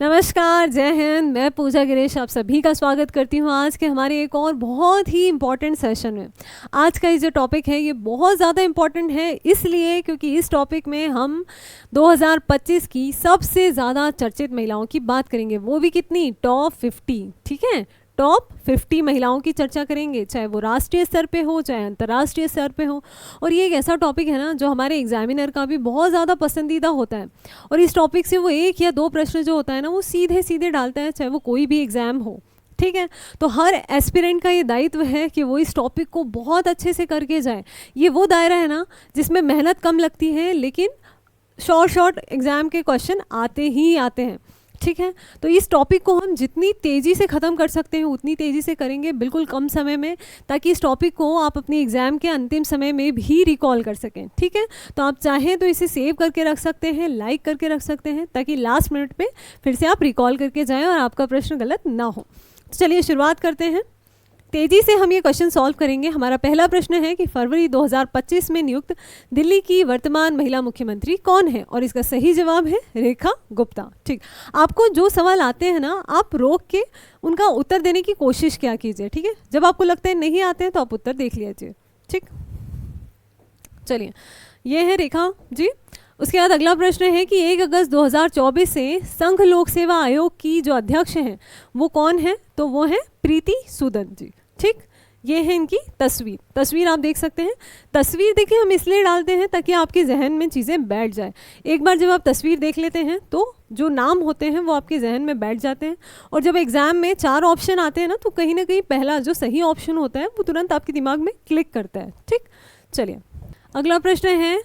नमस्कार, जय हिंद। मैं पूजा गिरीश आप सभी का स्वागत करती हूँ आज के हमारे एक और बहुत ही इम्पॉर्टेंट सेशन में। आज का ये जो टॉपिक है ये बहुत ज़्यादा इम्पॉर्टेंट है इसलिए क्योंकि इस टॉपिक में हम 2025 की सबसे ज़्यादा चर्चित महिलाओं की बात करेंगे, वो भी कितनी, टॉप 50। ठीक है, टॉप 50 महिलाओं की चर्चा करेंगे, चाहे वो राष्ट्रीय स्तर पे हो चाहे अंतर्राष्ट्रीय स्तर पे हो। और ये एक ऐसा टॉपिक है ना जो हमारे एग्जामिनर का भी बहुत ज़्यादा पसंदीदा होता है। और इस टॉपिक से वो एक या दो प्रश्न जो होता है ना वो सीधे सीधे डालता है, चाहे वो कोई भी एग्ज़ाम हो। ठीक है, तो हर एस्पिरेंट का ये दायित्व है कि वो इस टॉपिक को बहुत अच्छे से करके जाए। ये वो दायरा है ना जिसमें मेहनत कम लगती है लेकिन शॉर्ट एग्ज़ाम के क्वेश्चन आते ही आते हैं। ठीक है, तो इस टॉपिक को हम जितनी तेज़ी से ख़त्म कर सकते हैं उतनी तेज़ी से करेंगे, बिल्कुल कम समय में, ताकि इस टॉपिक को आप अपनी एग्ज़ाम के अंतिम समय में भी रिकॉल कर सकें। ठीक है, तो आप चाहें तो इसे सेव करके रख सकते हैं, लाइक करके रख सकते हैं, ताकि लास्ट मिनट पे फिर से आप रिकॉल करके जाएं और आपका प्रश्न गलत ना हो। तो चलिए शुरुआत करते हैं, तेज़ी से हम ये क्वेश्चन सॉल्व करेंगे। हमारा पहला प्रश्न है कि फरवरी 2025 में नियुक्त दिल्ली की वर्तमान महिला मुख्यमंत्री कौन है, और इसका सही जवाब है रेखा गुप्ता। ठीक, आपको जो सवाल आते हैं ना आप रोक के उनका उत्तर देने की कोशिश क्या कीजिए। ठीक है, जब आपको लगता है नहीं आते हैं तो आप उत्तर देख लीजिए। ठीक, चलिए ये है रेखा जी। उसके बाद अगला प्रश्न है कि 1 अगस्त 2024 से संघ लोक सेवा आयोग की जो अध्यक्ष हैं वो कौन है, तो वो है प्रीति सूदन जी। ठीक, ये है इनकी तस्वीर आप देख सकते हैं। तस्वीर देखिए हम इसलिए डालते हैं ताकि आपके जहन में चीज़ें बैठ जाए। एक बार जब आप तस्वीर देख लेते हैं तो जो नाम होते हैं वो आपके जहन में बैठ जाते हैं, और जब एग्ज़ाम में 4 ऑप्शन आते हैं ना तो कहीं ना कहीं पहला जो सही ऑप्शन होता है वो तुरंत आपके दिमाग में क्लिक करता है। ठीक, चलिए अगला प्रश्न है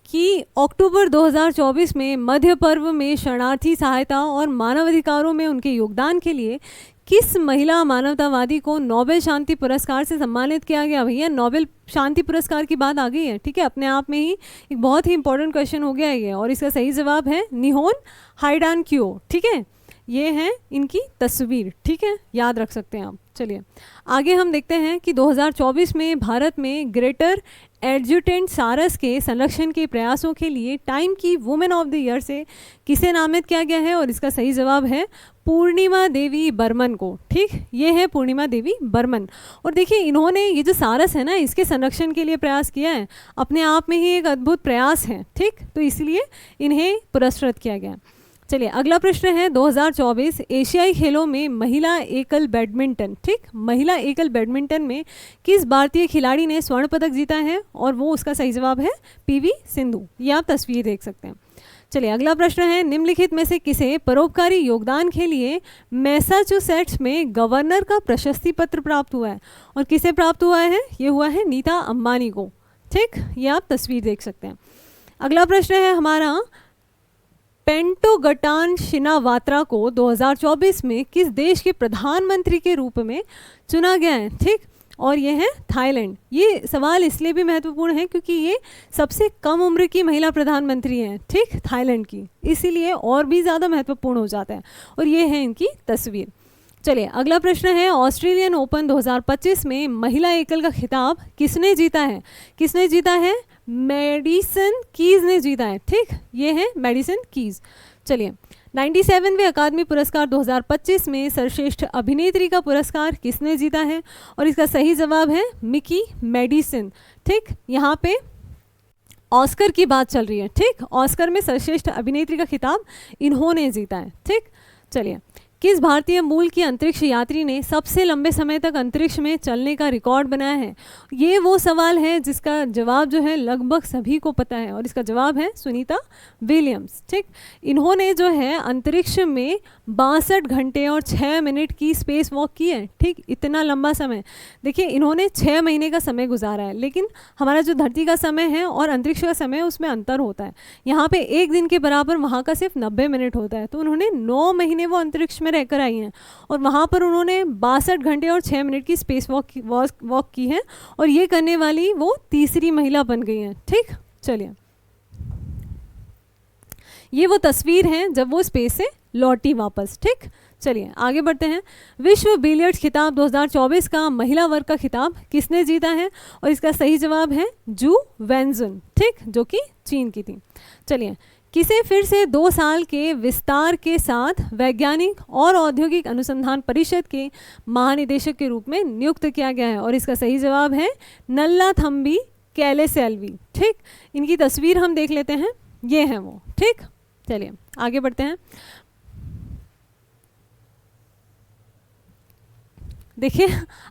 कि अक्टूबर 2024 में मध्य पर्व में शरणार्थी सहायता और मानवाधिकारों में उनके योगदान के लिए किस महिला मानवतावादी को नोबेल शांति पुरस्कार से सम्मानित किया गया। भैया नोबेल शांति पुरस्कार की बात आ गई है। ठीक है, अपने आप में ही एक बहुत ही इंपॉर्टेंट क्वेश्चन हो गया है, और इसका सही जवाब है निहोन हाइडान क्यो। ठीक है, ये है इनकी तस्वीर। ठीक है, याद रख सकते हैं आप। चलिए आगे हम देखते हैं कि 2024 में भारत में ग्रेटर एडजुटेंट सारस के संरक्षण के प्रयासों के लिए टाइम की वुमेन ऑफ द ईयर से किसे नामित किया गया है, और इसका सही जवाब है पूर्णिमा देवी बर्मन को। ठीक, ये है पूर्णिमा देवी बर्मन। और देखिए इन्होंने ये जो सारस है ना इसके संरक्षण के लिए प्रयास किया है, अपने आप में ही एक अद्भुत प्रयास है। ठीक, तो इसलिए इन्हें पुरस्कृत किया गया। चलिए अगला प्रश्न है 2024 एशियाई खेलों में महिला एकल बैडमिंटन। ठीक, महिला एकल बैडमिंटन में किस भारतीय खिलाड़ी ने स्वर्ण पदक जीता है, और वो उसका सही जवाब है पीवी सिंधु। ये आप तस्वीर देख सकते हैं। चलिए अगला प्रश्न है निम्नलिखित में से किसे परोपकारी योगदान के लिए मैसाचुसेट्स में गवर्नर का प्रशस्ति पत्र प्राप्त हुआ है, और किसे प्राप्त हुआ है, ये हुआ है नीता अंबानी को। ठीक, ये आप तस्वीर देख सकते हैं। अगला प्रश्न है हमारा पेंटोगटान शिनावात्रा को 2024 में किस देश के प्रधानमंत्री के रूप में चुना गया है। ठीक, और ये है थाईलैंड। ये सवाल इसलिए भी महत्वपूर्ण है क्योंकि ये सबसे कम उम्र की महिला प्रधानमंत्री हैं। ठीक, थाईलैंड की, इसीलिए और भी ज़्यादा महत्वपूर्ण हो जाता है। और ये है इनकी तस्वीर। चलिए अगला प्रश्न है ऑस्ट्रेलियन ओपन 2025 में महिला एकल का खिताब किसने जीता है। किसने जीता है, मेडिसन कीज ने जीता है। ठीक, ये है मेडिसन कीज। चलिए 97वें अकादमी पुरस्कार 2025 में सर्वश्रेष्ठ अभिनेत्री का पुरस्कार किसने जीता है, और इसका सही जवाब है मिकी मेडिसन। ठीक, यहाँ पे ऑस्कर की बात चल रही है। ठीक, ऑस्कर में सर्वश्रेष्ठ अभिनेत्री का खिताब इन्होंने जीता है। ठीक, चलिए किस भारतीय मूल की अंतरिक्ष यात्री ने सबसे लंबे समय तक अंतरिक्ष में चलने का रिकॉर्ड बनाया है। ये वो सवाल है जिसका जवाब जो है लगभग सभी को पता है, और इसका जवाब है सुनीता विलियम्स। ठीक, इन्होंने जो है अंतरिक्ष में 62 घंटे और 6 मिनट की स्पेस वॉक की है। ठीक, इतना लंबा समय। देखिए इन्होंने 6 महीने का समय गुजारा है, लेकिन हमारा जो धरती का समय है और अंतरिक्ष का समय उसमें अंतर होता है। यहाँ पे एक दिन के बराबर वहाँ का सिर्फ 90 मिनट होता है, तो उन्होंने 9 महीने वो अंतरिक्ष में रहकर आई हैं, और वहाँ पर उन्होंने 62 घंटे और 6 मिनट की स्पेस वॉक की है, और ये करने वाली वो तीसरी महिला बन गई हैं। ठीक, चलिए ये वो तस्वीर है जब वो स्पेस से लौटी वापस। ठीक, चलिए आगे बढ़ते हैं। विश्व बिलियर्ड्स खिताब 2024 का महिला वर्ग का खिताब किसने जीता है, और इसका सही जवाब है जू वेंजुन। ठीक, जो कि चीन की थी। चलिए किसे फिर से 2 साल के विस्तार के साथ वैज्ञानिक और औद्योगिक अनुसंधान परिषद के महानिदेशक के रूप में नियुक्त किया गया है? और इसका सही जवाब है नल्लाथम्बी कैलेसेल्वी। ठीक, इनकी तस्वीर हम देख लेते हैं, ये हैं वो। ठीक, चलिए आगे बढ़ते हैं। देखिए,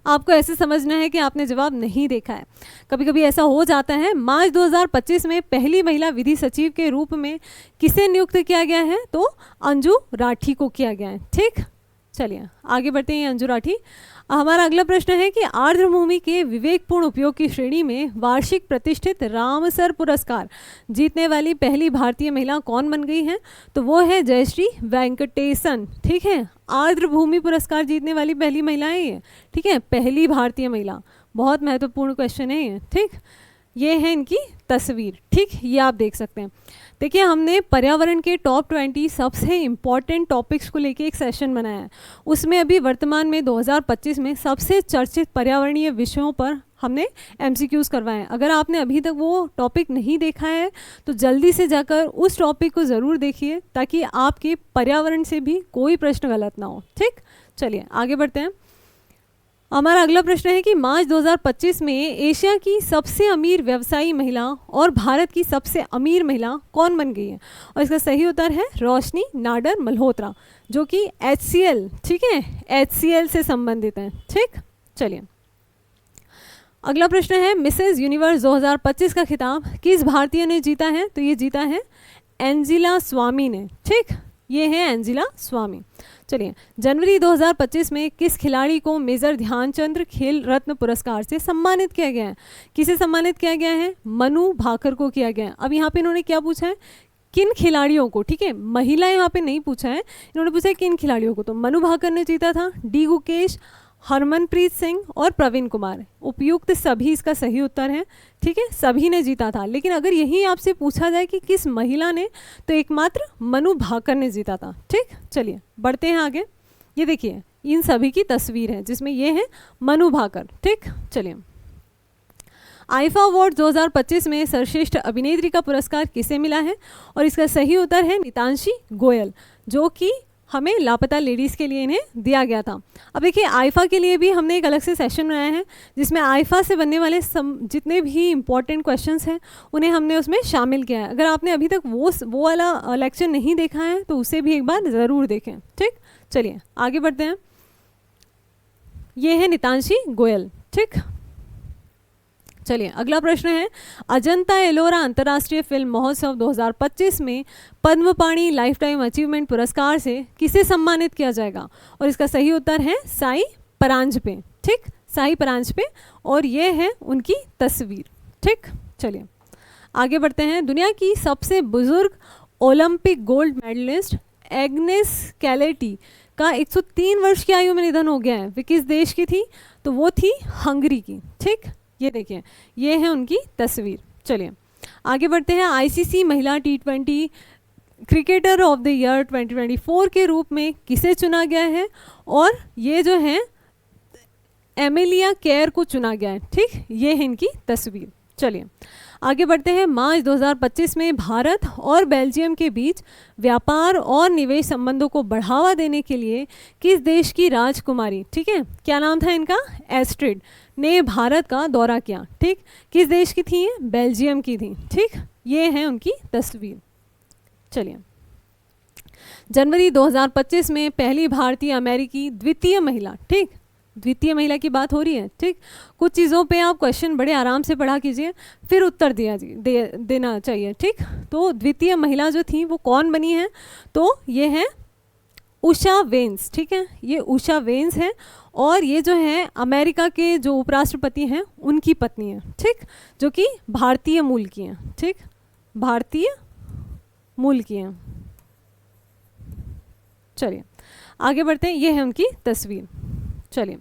आपको ऐसे समझना है कि आपने जवाब नहीं देखा है। कभी कभी ऐसा हो जाता है। मार्च 2025 में पहली महिला विधि सचिव के रूप में किसे नियुक्त किया गया है? तो अंजू राठी को किया गया है। ठीक, चलिए आगे बढ़ते हैं। अंजू राठी। हमारा अगला प्रश्न है कि आर्द्र भूमि के विवेकपूर्ण उपयोग की श्रेणी में वार्षिक प्रतिष्ठित रामसर पुरस्कार जीतने वाली पहली भारतीय महिला कौन बन गई है? तो वो है जयश्री वेंकटेसन। ठीक है, आर्द्र भूमि पुरस्कार जीतने वाली पहली महिला है ये। ठीक है, पहली भारतीय महिला। बहुत महत्वपूर्ण क्वेश्चन है ये। ठीक, ये है इनकी तस्वीर। ठीक, ये आप देख सकते हैं। देखिए, हमने पर्यावरण के टॉप 20 सबसे इम्पॉर्टेंट टॉपिक्स को लेके एक सेशन बनाया है। उसमें अभी वर्तमान में 2025 में सबसे चर्चित पर्यावरणीय विषयों पर हमने MCQs करवाए हैं। अगर आपने अभी तक वो टॉपिक नहीं देखा है तो जल्दी से जाकर उस टॉपिक को ज़रूर देखिए, ताकि आपके पर्यावरण से भी कोई प्रश्न गलत ना हो। ठीक, चलिए आगे बढ़ते हैं। हमारा अगला प्रश्न है कि मार्च 2025 में एशिया की सबसे अमीर व्यवसायी महिला और भारत की सबसे अमीर महिला कौन बन गई है? और इसका सही उत्तर है रोशनी नाडर मल्होत्रा, जो कि HCL, ठीक है, HCL से संबंधित है। ठीक, चलिए अगला प्रश्न है मिसेज यूनिवर्स 2025 का खिताब किस भारतीय ने जीता है? तो ये जीता है एंजिला स्वामी ने। ठीक, ये है एंजिला स्वामी। चलिए, जनवरी 2025 में किस खिलाड़ी को मेजर ध्यानचंद खेल रत्न पुरस्कार से सम्मानित किया गया है? किसे सम्मानित किया गया है? मनु भाकर को किया गया है। अब यहाँ पे इन्होंने क्या पूछा है? किन खिलाड़ियों को। ठीक है, महिला यहाँ पे नहीं पूछा है, इन्होंने पूछा है किन खिलाड़ियों को। तो मनु भाकर ने जीता था, डी गुकेश, हरमनप्रीत सिंह और प्रवीण कुमार। उपयुक्त सभी इसका सही उत्तर है। ठीक है, सभी ने जीता था। लेकिन अगर यही आपसे पूछा जाए कि किस महिला ने, तो एकमात्र मनु भाकर ने जीता था। ठीक, चलिए बढ़ते हैं आगे। ये देखिए, इन सभी की तस्वीर है जिसमें ये है मनु भाकर। ठीक, चलिए आईफा अवार्ड 2025 में सर्वश्रेष्ठ अभिनेत्री का पुरस्कार किसे मिला है? और इसका सही उत्तर है नितांशी गोयल, जो कि हमें लापता लेडीज़ के लिए इन्हें दिया गया था। अब देखिए, आईफा के लिए भी हमने एक अलग से सेशन बनाया है, जिसमें आईफा से बनने वाले जितने भी इंपॉर्टेंट क्वेश्चंस हैं उन्हें हमने उसमें शामिल किया है। अगर आपने अभी तक वो वाला लेक्चर नहीं देखा है तो उसे भी एक बार ज़रूर देखें। ठीक, चलिए आगे बढ़ते हैं। ये है नितांशी गोयल। ठीक, चलिए अगला प्रश्न है अजंता एलोरा अंतर्राष्ट्रीय फिल्म महोत्सव 2025 में पद्मपाणि लाइफ टाइम अचीवमेंट पुरस्कार से किसे सम्मानित किया जाएगा? और इसका सही उत्तर है साई परांजपे। ठीक, साई परांजपे, और ये है उनकी तस्वीर। ठीक, चलिए आगे बढ़ते हैं। दुनिया की सबसे बुजुर्ग ओलंपिक गोल्ड मेडलिस्ट एग्नेस कैलेटी का 103 वर्ष की आयु में निधन हो गया है। वे किस देश की थी? तो वो थी हंगरी की। ठीक, ये देखिए, ये है उनकी तस्वीर। चलिए आगे बढ़ते हैं। ICC महिला T20 cricketer of the year 2024 के रूप में किसे चुना गया है? और ये जो है एमिलिया केयर को चुना गया है। ठीक, ये है इनकी तस्वीर। चलिए आगे बढ़ते हैं। मार्च 2025 में भारत और बेल्जियम के बीच व्यापार और निवेश संबंधों को बढ़ावा देने के लिए किस देश की राजकुमारी, ठीक है, क्या नाम था इनका, एस्ट्रिड, ने भारत का दौरा किया? ठीक, किस देश की थी ये? बेल्जियम की थी। ठीक, ये है उनकी तस्वीर। चलिए, जनवरी 2025 में पहली भारतीय अमेरिकी द्वितीय महिला, ठीक, द्वितीय महिला की बात हो रही है। ठीक, कुछ चीज़ों पे आप क्वेश्चन बड़े आराम से पढ़ा कीजिए, फिर उत्तर देना चाहिए। ठीक, तो द्वितीय महिला जो थी वो कौन बनी है? तो ये है उषा वेन्स। ठीक है, ये उषा वेन्स है, और ये जो है अमेरिका के जो उपराष्ट्रपति हैं उनकी पत्नी है। ठीक, जो कि भारतीय मूल की हैं। ठीक, भारतीय मूल की हैं। चलिए आगे बढ़ते हैं। ये है उनकी तस्वीर। चलिए,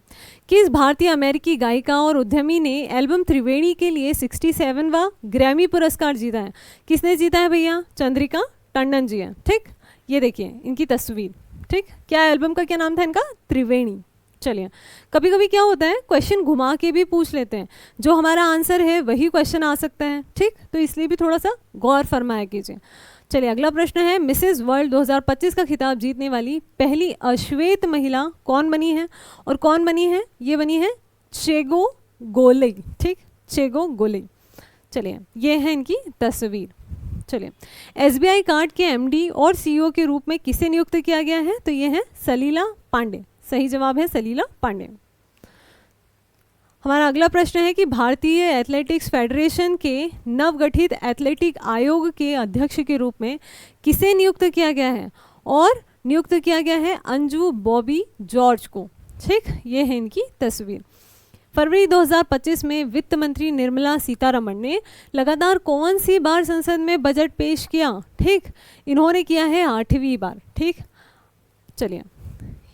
किस भारतीय अमेरिकी गायिका और उद्यमी ने एल्बम त्रिवेणी के लिए 67वां ग्रैमी पुरस्कार जीता है? किसने जीता है भैया? चंद्रिका टंडन जी है। ठीक, ये देखिए इनकी तस्वीर। ठीक, क्या एल्बम का क्या नाम था इनका? त्रिवेणी। चलिए, कभी कभी क्या होता है, क्वेश्चन घुमा के भी पूछ लेते हैं, जो हमारा आंसर है वही क्वेश्चन आ सकता है। ठीक, तो इसलिए भी थोड़ा सा गौर फरमाया कीजिए। चलिए अगला प्रश्न है, मिसेस वर्ल्ड 2025 का खिताब जीतने वाली पहली अश्वेत महिला कौन बनी है? और कौन बनी है? ये बनी है चेगो गोले। ठीक, चेगो गोले। चलिए ये है इनकी तस्वीर। चलिए एसबीआई कार्ड के एमडी और सीईओ के रूप में किसे नियुक्त किया गया है? तो ये है सलीला पांडे। सही जवाब है सलीला पांडे। हमारा अगला प्रश्न है कि भारतीय एथलेटिक्स फेडरेशन के नवगठित एथलेटिक आयोग के अध्यक्ष के रूप में किसे नियुक्त किया गया है? और नियुक्त किया गया है अंजू बॉबी जॉर्ज को। ठीक, ये है इनकी तस्वीर। फरवरी 2025 में वित्त मंत्री निर्मला सीतारमण ने लगातार कौन सी बार संसद में बजट पेश किया? ठीक, इन्होंने किया है 8वीं बार। ठीक, चलिए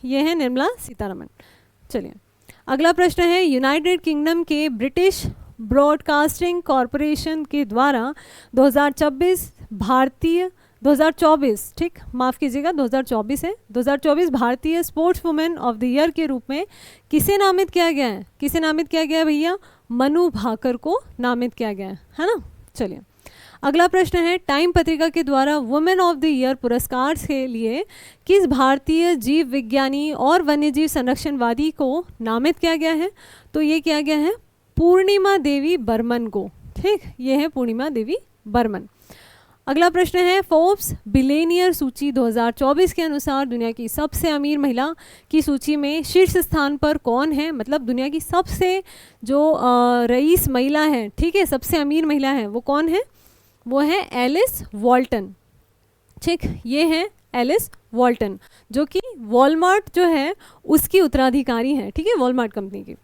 ये है निर्मला सीतारमण। चलिए अगला प्रश्न है, यूनाइटेड किंगडम के ब्रिटिश ब्रॉडकास्टिंग कॉरपोरेशन के द्वारा 2024 ठीक, माफ़ कीजिएगा 2024 है, 2024 भारतीय sports women of the year के रूप में किसे नामित किया गया है? किसे नामित किया गया है भैया? मनु भाकर को नामित किया गया है ना। चलिए अगला प्रश्न है, टाइम पत्रिका के द्वारा वुमेन ऑफ द ईयर पुरस्कार के लिए किस भारतीय जीव विज्ञानी और वन्यजीव संरक्षणवादी को नामित किया गया है? तो ये किया गया है पूर्णिमा देवी बर्मन को। ठीक, ये है पूर्णिमा देवी बर्मन। अगला प्रश्न है, फोर्ब्स बिलियनियर सूची 2024 के अनुसार दुनिया की सबसे अमीर महिला की सूची में शीर्ष स्थान पर कौन है? मतलब दुनिया की सबसे जो रईस महिला है, ठीक है, सबसे अमीर महिला है, वो कौन है? वो है एलिस वॉल्टन। ठीक, ये है एलिस वॉल्टन जो कि वॉलमार्ट जो है उसकी उत्तराधिकारी है। ठीक है, वॉलमार्ट कंपनी की।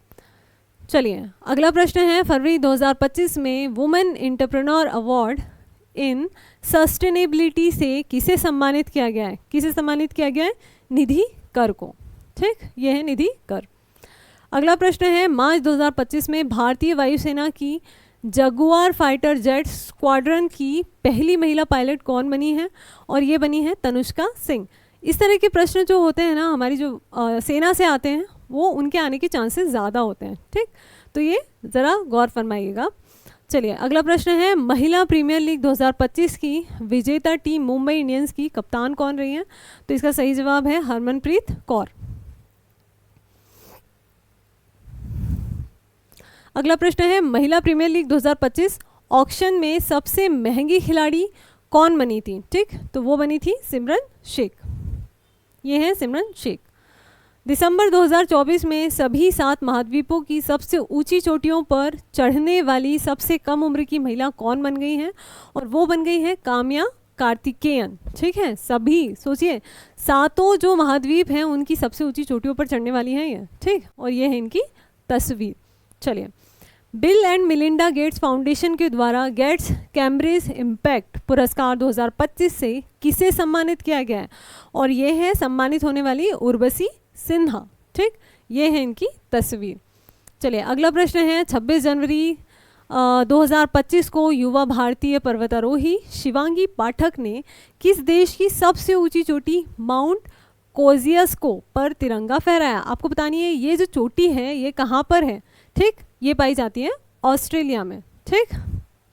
चलिए अगला प्रश्न है, फरवरी 2025 में women entrepreneur award in sustainability से किसे सम्मानित किया गया है? किसे सम्मानित किया गया है? निधि कर को। ठीक, ये है निधि कर। अगला प्रश्न है, मार्च 2025 में भारतीय वायुसेना की जगुआर फाइटर जेट स्क्वाड्रन की पहली महिला पायलट कौन बनी है? और ये बनी है तनुष्का सिंह। इस तरह के प्रश्न जो होते हैं ना, हमारी जो सेना से आते हैं, वो उनके आने के चांसेस ज़्यादा होते हैं। ठीक, तो ये ज़रा गौर फरमाइएगा। चलिए अगला प्रश्न है, महिला प्रीमियर लीग 2025 की विजेता टीम मुंबई इंडियंस की कप्तान कौन रही है? तो इसका सही जवाब है हरमनप्रीत कौर। अगला प्रश्न है, महिला प्रीमियर लीग 2025 ऑक्शन में सबसे महंगी खिलाड़ी कौन बनी थी? ठीक, तो वो बनी थी सिमरन शेख। ये है सिमरन शेख। दिसंबर 2024 में सभी 7 महाद्वीपों की सबसे ऊंची चोटियों पर चढ़ने वाली सबसे कम उम्र की महिला कौन बन गई है? और वो बन गई है काम्या कार्तिकेयन। ठीक है, सभी सोचिए 7 जो महाद्वीप हैं उनकी सबसे ऊंची चोटियों पर चढ़ने वाली है ये। ठीक, और ये है इनकी तस्वीर। चलिए bill and Melinda Gates foundation के द्वारा गेट्स कैम्ब्रिज इम्पैक्ट पुरस्कार 2025 से किसे सम्मानित किया गया है? और ये है सम्मानित होने वाली उर्वशी सिन्हा। ठीक, ये है इनकी तस्वीर। चलिए अगला प्रश्न है, 26 जनवरी 2025 को युवा भारतीय पर्वतारोही शिवांगी पाठक ने किस देश की सबसे ऊंची चोटी माउंट कोजियस्को पर तिरंगा फहराया? आपको बतानी है ये जो चोटी है ये कहाँ पर है? ठीक, ये पाई जाती है ऑस्ट्रेलिया में। ठीक,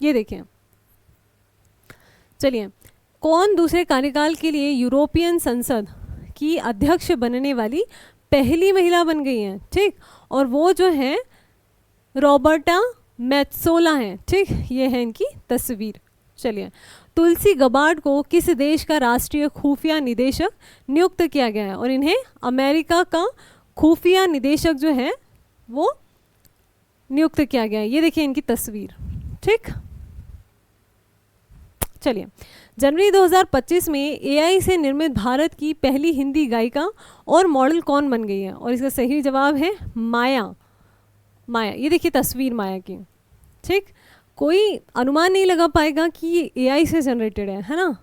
ये देखिए। चलिए कौन दूसरे कार्यकाल के लिए यूरोपियन संसद की अध्यक्ष बनने वाली पहली महिला बन गई है? ठीक, और वो जो है रॉबर्टा मेत्सोला है। ठीक, ये है इनकी तस्वीर। चलिए तुलसी गबार्ड को किस देश का राष्ट्रीय खुफिया निदेशक नियुक्त किया गया है? और इन्हें अमेरिका का खुफिया निदेशक जो है वो नियुक्त किया गया है। ये देखिए इनकी तस्वीर। ठीक, चलिए जनवरी 2025 में एआई से निर्मित भारत की पहली हिंदी गायिका और मॉडल कौन बन गई है? और इसका सही जवाब है माया। माया, ये देखिए तस्वीर माया की। ठीक, कोई अनुमान नहीं लगा पाएगा कि ये एआई से जनरेटेड है ना।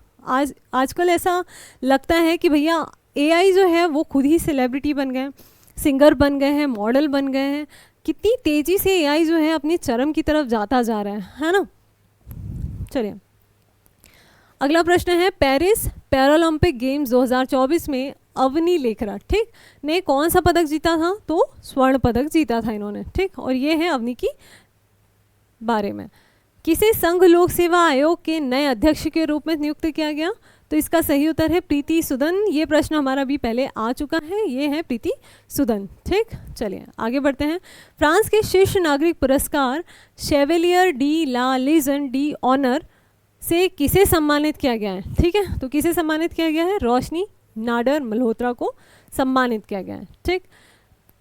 आजकल ऐसा लगता है कि भैया एआई जो है वो खुद ही सेलिब्रिटी बन गए, सिंगर बन गए हैं, मॉडल बन गए हैं। कितनी तेज़ी से एआई जो है अपनी चरम की तरफ जाता जा रहा है ना। चलिए अगला प्रश्न है, पेरिस पैरालंपिक गेम्स 2024 में अवनी लेखरा ठीक ने कौन सा पदक जीता था? तो स्वर्ण पदक जीता था इन्होंने। ठीक, और ये है अवनी की बारे में। किसे संघ लोक सेवा आयोग के नए अध्यक्ष के रूप में नियुक्त किया गया? तो इसका सही उत्तर है प्रीति सूदन। ये प्रश्न हमारा भी पहले आ चुका है, ये है प्रीति सूदन। ठीक, चलिए आगे बढ़ते हैं। फ्रांस के शीर्ष नागरिक पुरस्कार शेवेलियर डी ला लीजन डी ऑनर से किसे सम्मानित किया गया है? ठीक है, तो किसे सम्मानित किया गया है? रोशनी नाडर मल्होत्रा को सम्मानित किया गया है। ठीक,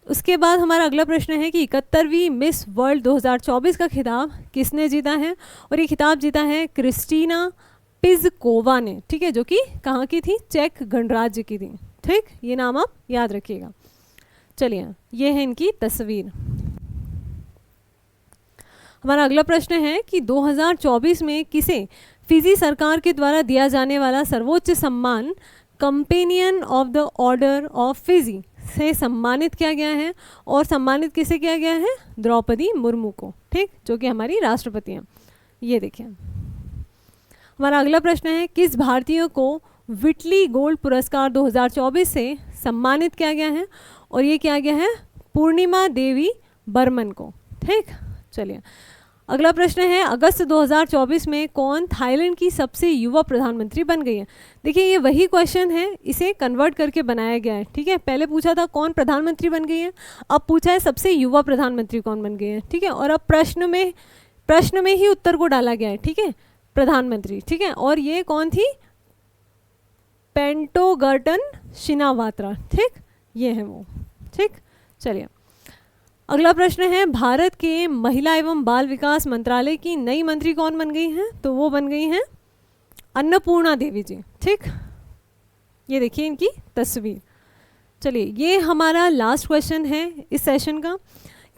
उसके बाद हमारा अगला प्रश्न है कि 71वीं मिस वर्ल्ड 2024 का खिताब किसने जीता है? और ये खिताब जीता है क्रिस्टीना पिज़कोवा ने। ठीक है, जो कि कहाँ की थी? चेक गणराज्य की थी। ठीक, ये नाम आप याद रखिएगा। चलिए, ये है इनकी तस्वीर। हमारा अगला प्रश्न है कि 2024 में किसे फिजी सरकार के द्वारा दिया जाने वाला सर्वोच्च सम्मान companion of the order of Fiji से सम्मानित किया गया है? और सम्मानित किसे किया गया है? द्रौपदी मुर्मू को। ठीक, जो कि हमारी राष्ट्रपति हैं। ये देखिए, हमारा अगला प्रश्न है किस भारतीय को विटली गोल्ड पुरस्कार 2024 से सम्मानित किया गया है? और ये किया गया है पूर्णिमा देवी बर्मन को। ठीक, चलिए अगला प्रश्न है अगस्त 2024 में कौन थाईलैंड की सबसे युवा प्रधानमंत्री बन गई है? देखिए, ये वही क्वेश्चन है, इसे कन्वर्ट करके बनाया गया है। ठीक है, पहले पूछा था कौन प्रधानमंत्री बन गई है, अब पूछा है सबसे युवा प्रधानमंत्री कौन बन गई है। ठीक है, और अब प्रश्न में ही उत्तर को डाला गया है। ठीक है, प्रधानमंत्री। ठीक है, और ये कौन थी? पेंटोगर्टन शिनावात्रा। ठीक, ये है वो। ठीक, चलिए अगला प्रश्न है भारत के महिला एवं बाल विकास मंत्रालय की नई मंत्री कौन बन गई हैं? तो वो बन गई हैं अन्नपूर्णा देवी जी। ठीक, ये देखिए इनकी तस्वीर। चलिए, ये हमारा लास्ट क्वेश्चन है इस सेशन का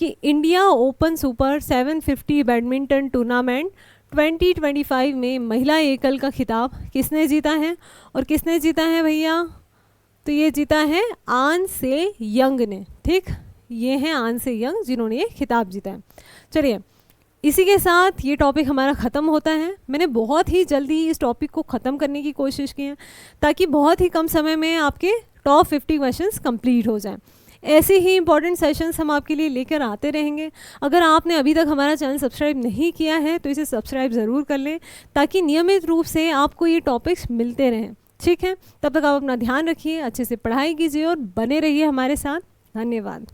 कि India open super 750 badminton tournament 2025 में महिला एकल का खिताब किसने जीता है? और किसने जीता है भैया? तो ये जीता है आन से यंग ने। ठीक, ये हैं आन से यंग जिन्होंने ये खिताब जीता है। चलिए, इसी के साथ ये टॉपिक हमारा ख़त्म होता है। मैंने बहुत ही जल्दी इस टॉपिक को ख़त्म करने की कोशिश की है ताकि बहुत ही कम समय में आपके टॉप 50 क्वेश्चंस कंप्लीट हो जाएं। ऐसे ही इंपॉर्टेंट सेशंस हम आपके लिए लेकर आते रहेंगे। अगर आपने अभी तक हमारा चैनल सब्सक्राइब नहीं किया है तो इसे सब्सक्राइब ज़रूर कर लें ताकि नियमित रूप से आपको ये टॉपिक्स मिलते रहें। ठीक है, तब तक आप अपना ध्यान रखिए, अच्छे से पढ़ाई कीजिए और बने रहिए हमारे साथ। धन्यवाद।